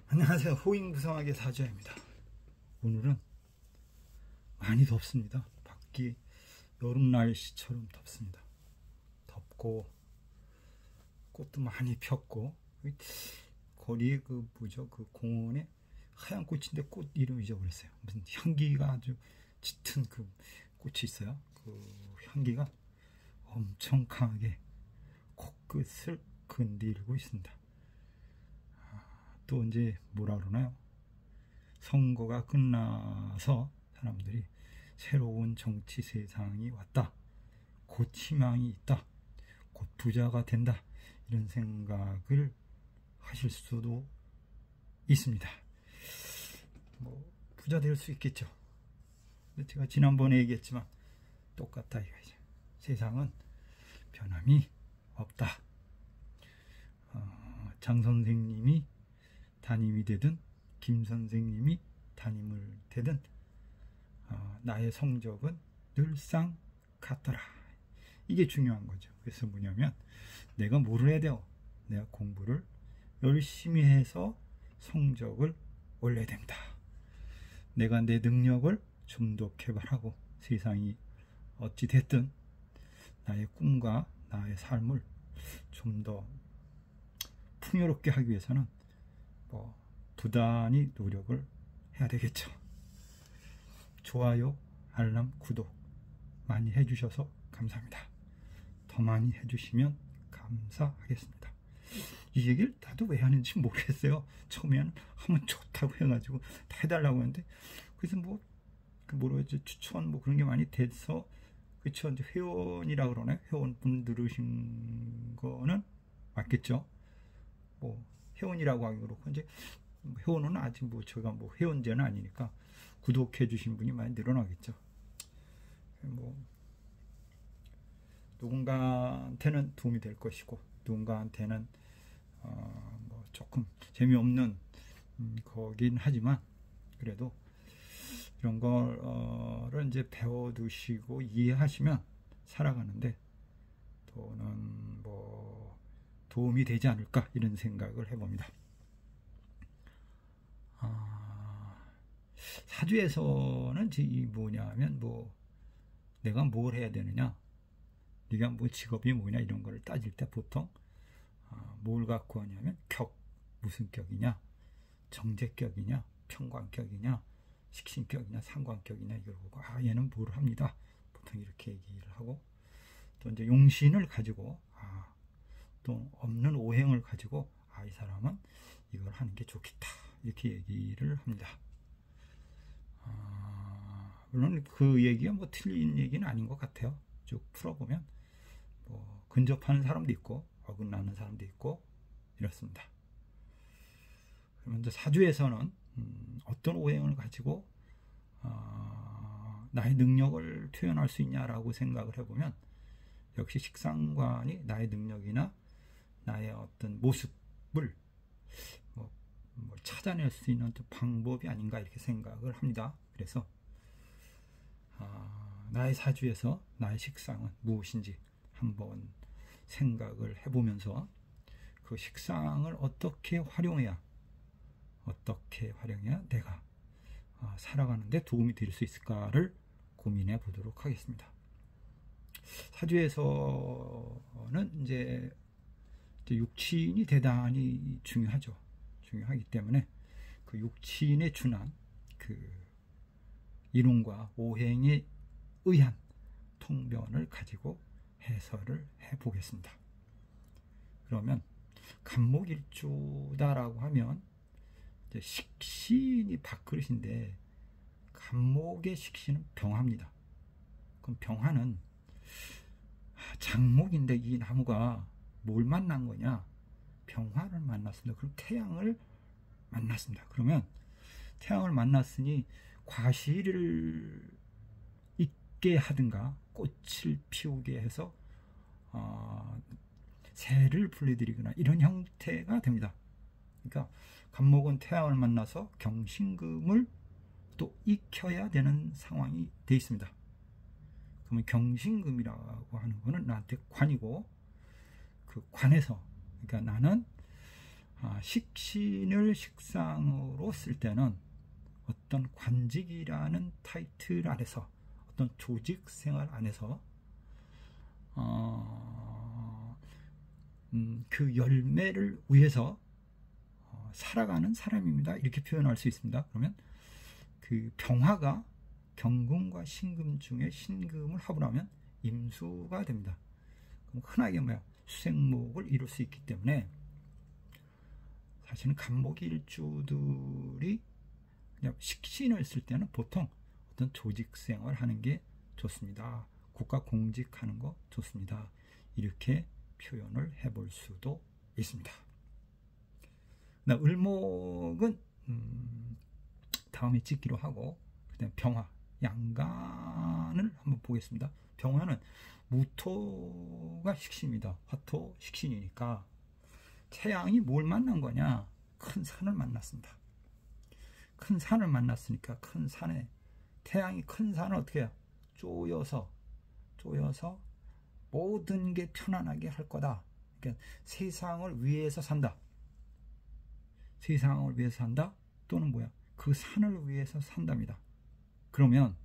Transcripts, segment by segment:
안녕하세요. 호잉무성하게 사주야입니다. 오늘은 많이 덥습니다. 밖이 여름 날씨처럼 덥습니다. 덥고 꽃도 많이 폈고 거리에 그 공원에 하얀 꽃인데 꽃 이름 잊어버렸어요. 무슨 향기가 아주 짙은 그 꽃이 있어요. 그 향기가 엄청 강하게 코끝을 건드리고 있습니다. 또 이제 뭐라 그러나요? 선거가 끝나서 사람들이 새로운 정치 세상이 왔다. 곧 희망이 있다. 곧 부자가 된다. 이런 생각을 하실 수도 있습니다. 뭐 부자 될 수 있겠죠. 근데 제가 지난번에 얘기했지만 똑같다 이거죠. 세상은 변함이 없다. 장 선생님이 담임이 되든 김 선생님이 담임을 되든 나의 성적은 늘상 같더라. 이게 중요한 거죠. 그래서 뭐냐면 내가 뭐를 해야 돼요? 내가 공부를 열심히 해서 성적을 올려야 됩니다. 내가 내 능력을 좀 더 개발하고 세상이 어찌 됐든 나의 꿈과 나의 삶을 좀 더 풍요롭게 하기 위해서는 부단히 노력을 해야 되겠죠. 좋아요, 알람, 구독 많이 해주셔서 감사합니다. 더 많이 해주시면 감사하겠습니다. 이 얘기를 나도 왜 하는지 모르겠어요. 처음에는 하면 좋다고 해가지고 다 해달라고 했는데 그래서 추천 그런 게 많이 돼서 그쵸. 이제 회원이라 그러네. 회원분 들으신 거는 맞겠죠. 회원이라고 하기 그렇고 이제 회원은 아직 제가 회원제는 아니니까 구독해 주신 분이 많이 늘어나겠죠. 누군가한테는 도움이 될 것이고 누군가한테는 조금 재미없는 거긴 하지만 그래도 이런 거를 이제 배워두시고 이해하시면 살아가는데 또는 도움이 되지 않을까 이런 생각을 해봅니다. 사주에서는 뭐냐면 내가 뭘 해야 되느냐, 네가 직업이 뭐냐 이런 거를 따질 때 보통 뭘 갖고 하냐면 무슨 격이냐, 정제격이냐, 평관격이냐, 식신격이냐, 상관격이냐 이걸 보고 얘는 뭘 합니다. 보통 이렇게 얘기를 하고 또 이제 용신을 가지고 또 없는 오행을 가지고 이 사람은 이걸 하는 게 좋겠다 이렇게 얘기를 합니다. 물론 그 얘기가 틀린 얘기는 아닌 것 같아요. 쭉 풀어보면 근접하는 사람도 있고 어긋나는 사람도 있고 이렇습니다. 그러면 이제 사주에서는 어떤 오행을 가지고 나의 능력을 표현할 수 있냐라고 생각을 해보면 역시 식상관이 나의 능력이나 나의 어떤 모습을 찾아낼 수 있는 방법이 아닌가 이렇게 생각을 합니다. 그래서 나의 사주에서 나의 식상은 무엇인지 한번 생각을 해보면서 그 식상을 어떻게 활용해야 내가 살아가는데 도움이 될 수 있을까를 고민해 보도록 하겠습니다. 사주에서는 이제 육친이 대단히 중요하죠. 중요하기 때문에 그 육친에 준한 그 이론과 오행에 의한 통변을 가지고 해설을 해 보겠습니다. 그러면 간목일주다라고 하면 이제 식신이 밥그릇인데 간목의 식신은 병화입니다. 그럼 병화는 장목인데 이 나무가 뭘 만난 거냐? 병화를 만났습니다. 그럼 태양을 만났습니다. 그러면 태양을 만났으니 과실을 있게 하든가 꽃을 피우게 해서 새를 불러들이거나 이런 형태가 됩니다. 그러니까 간목은 태양을 만나서 경신금을 또 익혀야 되는 상황이 되어 있습니다. 그러면 경신금이라고 하는 거는 나한테 관이고 그 관에서 그러니까 나는 식신을 식상으로 쓸 때는 어떤 관직이라는 타이틀 안에서, 어떤 조직 생활 안에서 그 열매를 위해서 살아가는 사람입니다. 이렇게 표현할 수 있습니다. 그러면 그 병화가 경금과 신금 중에 신금을 합을 임수가 됩니다. 그럼 흔하게 수생목을 이룰 수 있기 때문에 사실은 간목일주들이 그냥 식신을 쓸 때는 보통 어떤 조직생활 하는 게 좋습니다. 국가 공직하는 거 좋습니다. 이렇게 표현을 해볼 수도 있습니다. 을목은 다음에 찍기로 하고, 그다음 병화, 양간을 한번 보겠습니다. 병화는 무토가 식신입니다. 화토 식신이니까 태양이 뭘 만난 거냐? 큰 산을 만났습니다. 큰 산을 만났으니까 큰 산에 태양이 큰 산을 어떻게 해요? 쪼여서 모든 게 편안하게 할 거다. 그러니까 세상을 위해서 산다. 세상을 위해서 산다. 또는 그 산을 위해서 산답니다. 그러면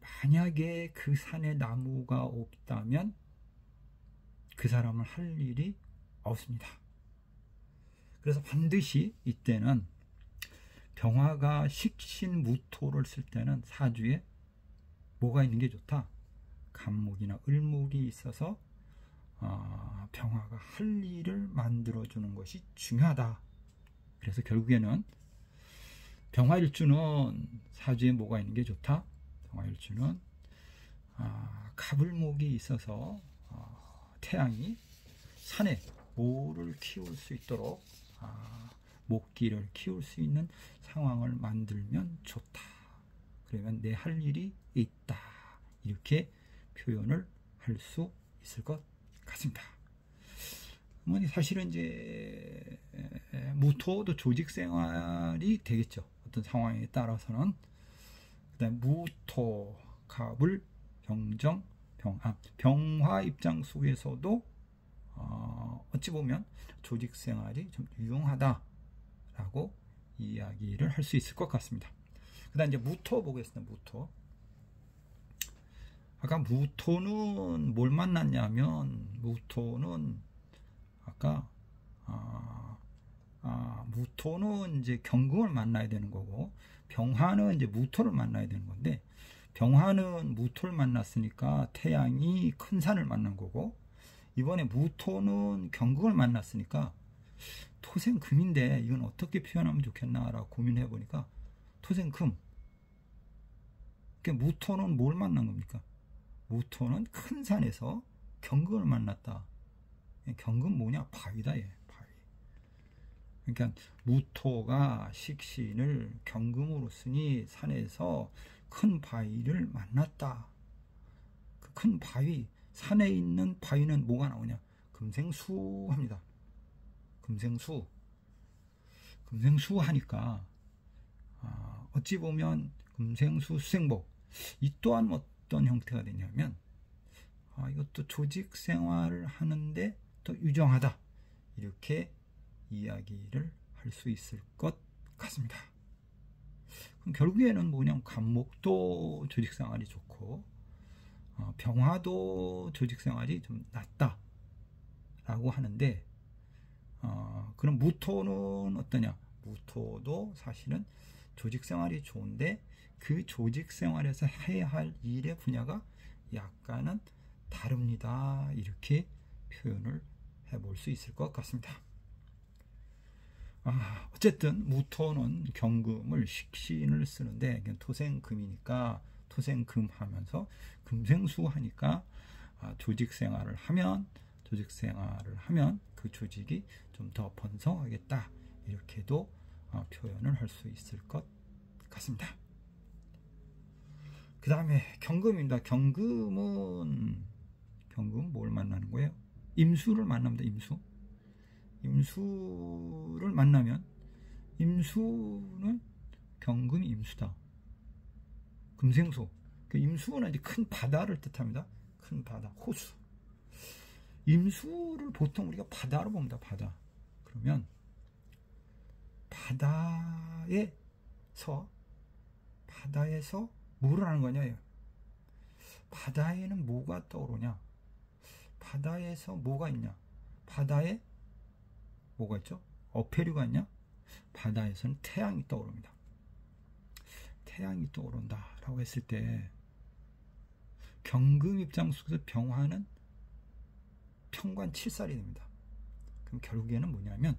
만약에 그 산에 나무가 없다면 그 사람은 할 일이 없습니다. 그래서 반드시 이때는 병화가 식신 무토를 쓸 때는 사주에 뭐가 있는 게 좋다? 간목이나 을목이 있어서 병화가 할 일을 만들어주는 것이 중요하다. 그래서 결국에는 병화일주는 사주에 뭐가 있는 게 좋다? 병화일주는 갑을목이 있어서 태양이 산에 모를 키울 수 있도록 목기를 키울 수 있는 상황을 만들면 좋다. 그러면 내 할 일이 있다. 이렇게 표현을 할 수 있을 것 같습니다. 사실은 이제 무토도 조직 생활이 되겠죠. 어떤 상황에 따라서는. 그다음 무토, 갑을, 병정, 병화 입장 속에서도 어찌 보면 조직 생활이 좀 유용하다라고 이야기를 할 수 있을 것 같습니다. 그다음 이제 무토 보겠습니다. 무토. 아까 무토는 뭘 만났냐면, 무토는 아까 무토는 이제 경금을 만나야 되는 거고, 병화는 이제 무토를 만나야 되는 건데, 병화는 무토를 만났으니까 태양이 큰 산을 만난 거고, 이번에 무토는 경금을 만났으니까 토생금인데 이건 어떻게 표현하면 좋겠나라고 고민해 보니까 토생금. 그러니까 무토는 뭘 만난 겁니까? 무토는 큰 산에서 경금을 만났다. 경금 뭐냐? 바위다. 바위. 그러니까 무토가 식신을 경금으로 쓰니 산에서 큰 바위를 만났다. 그 큰 바위, 산에 있는 바위는 뭐가 나오냐? 금생수 합니다. 금생수. 금생수 하니까 어찌 보면 금생수 수생복, 이 또한 어떤 형태가 되냐면 이것도 조직 생활을 하는데 또 유정하다. 이렇게 이야기를 할 수 있을 것 같습니다. 그럼 결국에는 뭐냐면 간목도 조직 생활이 좋고 병화도 조직 생활이 좀 낫다라고 하는데, 그럼 무토는 어떠냐? 무토도 사실은 조직 생활이 좋은데 그 조직 생활에서 해야 할 일의 분야가 약간은 다릅니다. 이렇게 표현을 해볼 수 있을 것 같습니다. 어쨌든 무토는 경금을 식신을 쓰는데 토생금이니까 토생금 하면서 금생수 하니까 조직 생활을 하면 그 조직이 좀 더 번성하겠다. 이렇게도 표현을 할 수 있을 것 같습니다. 그 다음에 경금입니다. 경금은 뭘 만나는 거예요? 임수를 만납니다. 임수를 만나면 임수는 경금이 임수다. 금생수. 그 임수는 이제 큰 바다를 뜻합니다. 큰 바다, 호수. 임수를 보통 우리가 바다로 봅니다. 바다. 그러면 바다에서 뭐를 하는 거냐? 바다에는 뭐가 떠오르냐? 바다에서 뭐가 있냐? 바다에 뭐가 있죠? 어패류가 있냐? 바다에서는 태양이 떠오릅니다. 태양이 떠오른다 라고 했을 때 경금 입장 속에서 병화는 평관 7살이 됩니다. 그럼 결국에는 뭐냐면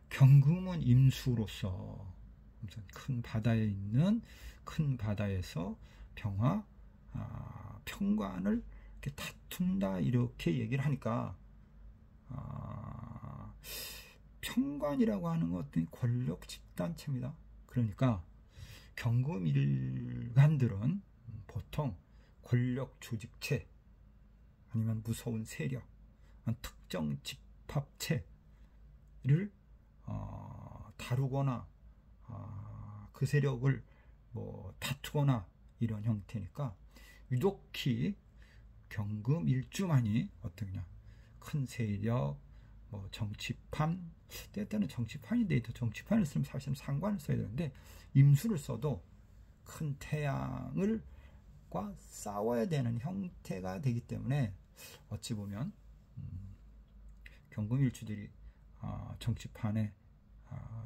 경금은 임수로서 큰 바다에 있는 큰 바다에서 병화 평관을 이렇게 다툰다 이렇게 얘기를 하니까 평관이라고 하는 것은 권력 집단체입니다. 그러니까 경금 일간들은 보통 권력 조직체 아니면 무서운 세력 특정 집합체를 다루거나 그 세력을 뭐 다투거나 이런 형태니까 유독히 경금 일주만이 어떠냐 큰 세력 뭐 정치판 때때는 정치판인데 정치판을 쓰면 사실 상관을 써야 되는데 임수를 써도 큰 태양을 과 싸워야 되는 형태가 되기 때문에 어찌 보면 경금일주들이 정치판에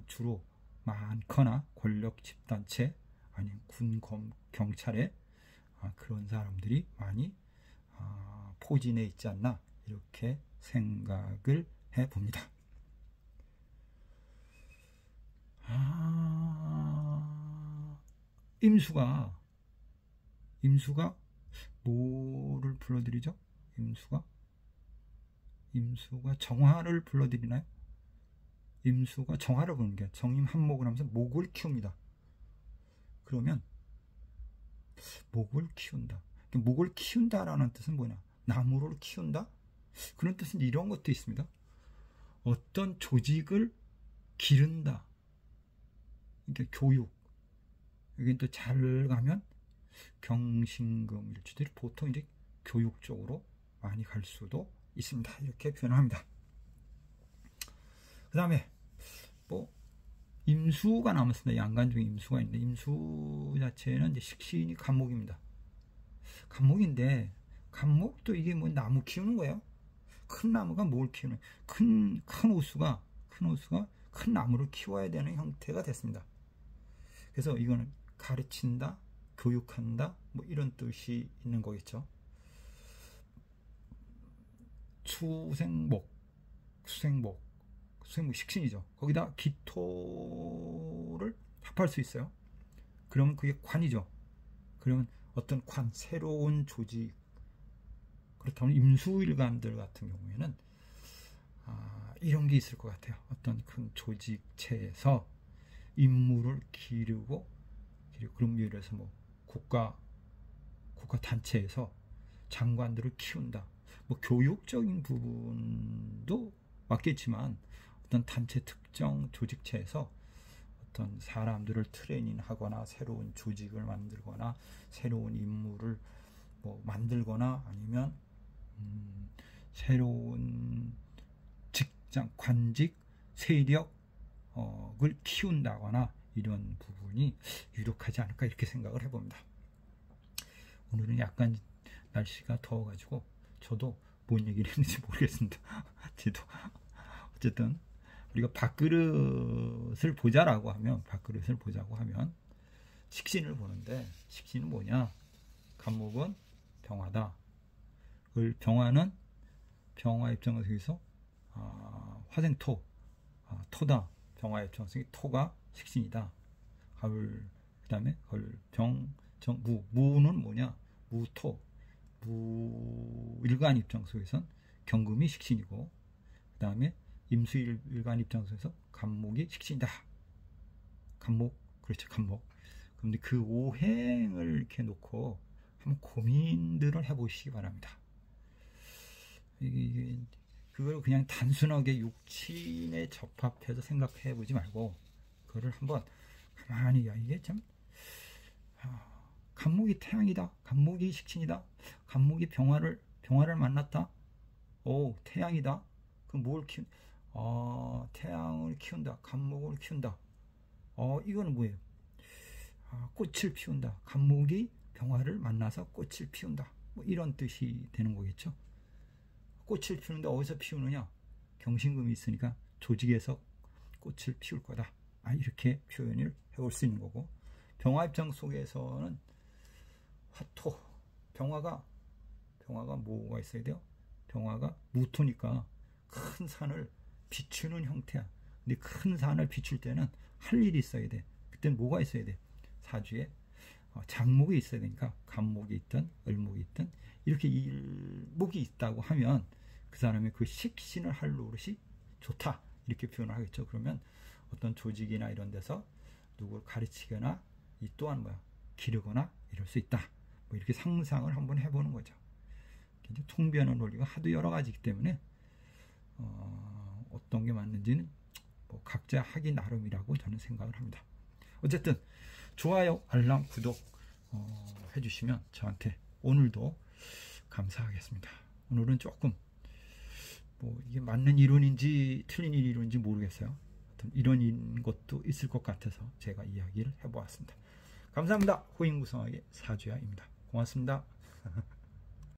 주로 많거나 권력 집단체 아니면 군 경찰에 그런 사람들이 많이 포진해 있지 않나 이렇게 생각을 해봅니다. 임수가 뭐를 불러들이죠? 임수가 정화를 불러들이나요? 임수가 정화를 부르는 게 정임 한목을 하면서 목을 키웁니다. 그러면 목을 키운다. 목을 키운다라는 뜻은 뭐냐? 나무를 키운다? 그런 뜻은 이런 것도 있습니다. 어떤 조직을 기른다. 이게 교육. 여기 또 잘 가면 경신금 일주들이 보통 이제 교육 쪽으로 많이 갈 수도 있습니다. 이렇게 표현합니다. 그 다음에 뭐 임수가 남았습니다. 양간 중에 임수가 있는데 임수 자체는 이제 식신이 간목입니다. 간목인데 간목도 이게 뭐 나무 키우는 거예요. 큰 나무가 뭘 키우는 큰 호수가 큰 나무를 키워야 되는 형태가 됐습니다. 그래서 이거는 가르친다, 교육한다, 뭐 이런 뜻이 있는 거겠죠. 수생목 식신이죠. 거기다 기토를 합할 수 있어요. 그러면 그게 관이죠. 그러면 어떤 관, 새로운 조직. 그렇다면 임수일간들 같은 경우에는 이런 게 있을 것 같아요. 어떤 큰 조직체에서 임무를 기르고 그런 예를 들어서 뭐 국가 단체에서 장관들을 키운다. 뭐 교육적인 부분도 맞겠지만 어떤 단체 특정 조직체에서 어떤 사람들을 트레이닝하거나 새로운 조직을 만들거나 새로운 임무를 뭐 만들거나 아니면 새로운 직장, 관직, 세력을 키운다거나 이런 부분이 유력하지 않을까 이렇게 생각을 해봅니다. 오늘은 약간 날씨가 더워가지고 저도 뭔 얘기를 했는지 모르겠습니다. 저도 어쨌든 우리가 밥그릇을 보자고 하면 식신을 보는데 식신은 뭐냐? 간목은 병화다. 병화는 병화 입장에서 화생토, 토다. 병화 입장에서 토가 식신이다. 그 다음에 무는 뭐냐? 무토. 일간 입장 속에선 경금이 식신이고 그 다음에 임수일간 입장 속에서 간목이 식신이다. 간목. 그런데 그 오행을 이렇게 놓고 한번 고민들을 해보시기 바랍니다. 그걸 그냥 단순하게 육친에 접합해서 생각해 보지 말고 그거를 한번 가만히 이게 참 간목이 태양이다. 간목이 식신이다. 간목이 병화를 만났다. 오, 태양이다. 그럼 뭘 태양을 키운다. 감목을 키운다. 이거는 뭐예요? 꽃을 피운다. 감목이 병화를 만나서 꽃을 피운다. 뭐 이런 뜻이 되는 거겠죠. 꽃을 피우는데 어디서 피우느냐? 경신금이 있으니까 조직에서 꽃을 피울 거다. 이렇게 표현을 해올 수 있는 거고, 병화 입장 속에서는 화토, 병화가 뭐가 있어야 돼요? 병화가 무토니까 큰 산을 비추는 형태야. 근데 큰 산을 비출 때는 할 일이 있어야 돼. 그때는 뭐가 있어야 돼? 사주에 장목이 있어야 되니까 간목이 있든 을목이 있든 이렇게 일목이 있다고 하면 그 사람의 그 식신을 할 노릇이 좋다. 이렇게 표현을 하겠죠. 그러면 어떤 조직이나 이런 데서 누구를 가르치거나 이 또한 기르거나 이럴 수 있다. 뭐 이렇게 상상을 한번 해보는 거죠. 통변의 논리가 하도 여러 가지이기 때문에 어떤 게 맞는지는 뭐 각자 하기 나름이라고 저는 생각을 합니다. 어쨌든 좋아요, 알람, 구독 해주시면 저한테 오늘도 감사하겠습니다. 오늘은 조금 뭐 이게 맞는 이론인지 틀린 이론인지 모르겠어요. 이런 것도 있을 것 같아서 제가 이야기를 해보았습니다. 감사합니다. 호인구성학의 사주야입니다. 고맙습니다.